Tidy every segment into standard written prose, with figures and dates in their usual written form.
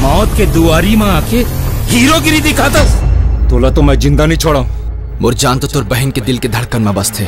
मौत के दुआरी में आके हीरोगिरी दिखाता। तोला तो मैं जिंदा नहीं छोड़ा। मोर जान तो तोर बहन के दिल के धड़कन में बस थे।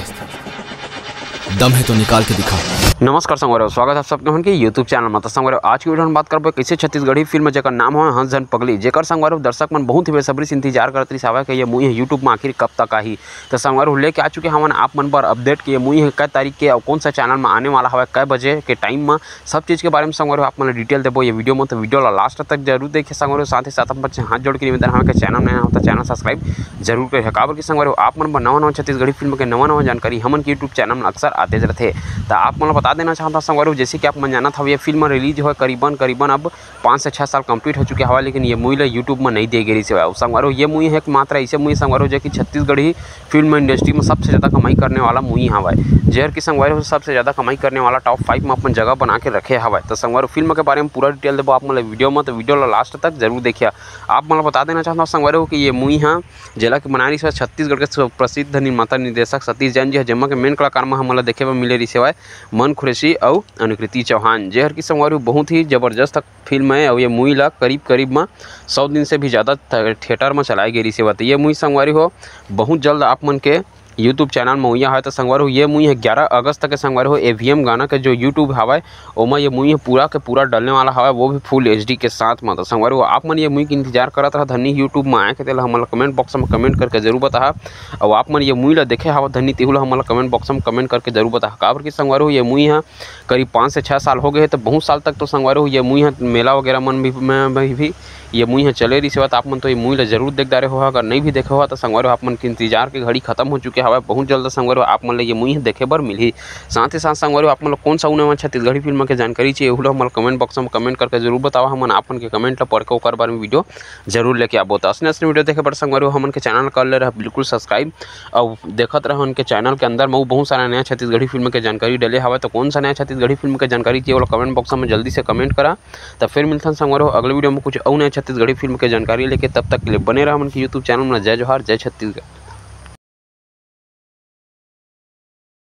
दम है तो निकाल के दिखा। नमस्कार संगवार, स्वागत है सबके उनके यूट्यूब चैनल में। तो संगवार आज की वीडियो में बात करबे कैसे छत्तीसगढ़ी फिल्म जेकर नाम है हंस जन पगली, जेकर संगवार दर्शक मन बहुत ही बेसब्री से इंतजार करत रही सावा कि ये मूवी यूट्यूब में आखिर कब तक आई। तो संगवार लेके आ चुके हमन आप मन पर अपडेट कि ये मूवी है कै तारीख के और कौन सा चैनल में आने वाला है, कै बजे के टाइम में, सब चीज़ के बारे में संगवार आप मन डिटेल देबो ये वीडियो में। तो वीडियो लास्ट तक जरूर देखिए संगवार। साथ ही साथ अपन हाथ जोड़ के निवेदन है कि चैनल नया होता चैनल सब्सक्राइब जरूर करें। काबर की संगवार आप मन पर नवा छत्तीसगढ़ी फिल्म के नवा जानकारी हमन के यूट्यूब चैनल में अक्सर आते रहते। तो आप मन बता देना चाहता संगवार, जैसे कि आप मन जानत हवे ये फिल्म रिलीज हो करीबन अब 5 से 6 साल कंप्लीट हो चुके हवा, लेकिन ये मूवी ला यूट्यूब में नहीं दी गई से संगवार। ये मूवी है मात्र ऐसे मूवी संगवार जो कि छत्तीसगढ़ी फिल्म इंडस्ट्री में सबसे ज़्यादा कमाई करने वाला मूवी हवा, जेहर की संगवार सबसे ज़्यादा कमाई करने वाला टॉप 5 में अपन जगह बना के रखे हवा। तो संगवार फिल्म के बारे में पूरा डिटेल देबो आप मन वीडियो में, तो वीडियो लास्ट तक जरूर देखिए। आप मन बता देना चाहता हूँ संगवार कि ये मूवी है जेला के बना रही है छत्तीसगढ़ के प्रसिद्ध निर्माता निर्देशक सतीश जैन जी है, जिनमें के मेन कलाकार में हमला देखे में मिले रही सेवा मन खुरेशी और अनुकृति चौहान, जेहर की संगवार बहुत ही जबरदस्त फिल्म है। और ये मूवी ला करीब में 100 दिन से भी ज़्यादा थिएटर में चलाई गई सेवा। तो ये मूवी संगवारी हो बहुत जल्द आप मन के यूट्यूब चैनल में हुआ है। तो संगवार हो ये मूवी है 11 अगस्त तक के संगवार हो AVM गाना के जो यूट्यूब हवा ओमा ये मूवी पूरा के पूरा डलने वाला हवा, वो भी फुल HD के साथ में। तो संगवार हो आप मन ये मूवी के इंतजार करत रहा धनी यूट्यूब में आए के तेल हमला कमेंट बॉक्स में कमेंट करके जरूर बता। और आप मन ये मूवी ला देखे हवा धनी तेहुला हमला कमेंट बॉक्स में कमेंट करके जरूर बता। काबर की संगवार हो ये मूवी है करीब 5 से 6 साल हो गए, तो बहुत साल तक तो संगवार हो ये मूवी है मेला वगैरह मन भी ये मूवी है चले रही सेवा। तो आप मन तो ये मूवी ला जरूर देख डारे हो, अगर नहीं भी देखे हो तो संगवार आप मन के इंतजार के घड़ी खत्म हो चुके हवा। बहुत जल्द संगवार आप मन ये मूवी देखे बर मिली। साथ ही साथ संगवार आप मन कौन सा उन्हें छत्तीसगढ़ी फिल्म के जानकारी चाहिए वो हम कमेंट बॉक्स में कमेंट करके जरूर बताओ। हम आपन के कमेंट ला पढ़ के ओकर बारे में वीडियो जरूर लेके आबो। तो असली वीडियो देखे पर संगवार हमन के चैनल कर ले रहा बिल्कुल सब्सक्राइब और देखत रह उनके चैनल के अंदर में बहुत सारा नया छत्तीसगढ़ी फिल्म के जानकारी डले हवा। तो कौन सा नया छत्तीसगढ़ी फिल्म के जानकारी चाहिए वो कमेंट बॉक्स में जल्दी से कमेंट करा। तो फिर मिलता है संगवार अगले वीडियो में कुछ और नया छत्तीसगढ़ी फिल्म के जानकारी लेके। तब तक के लिए बने रहा मन के यूट्यूब चैनल में। जय जोहार, जय छत्तीसगढ़।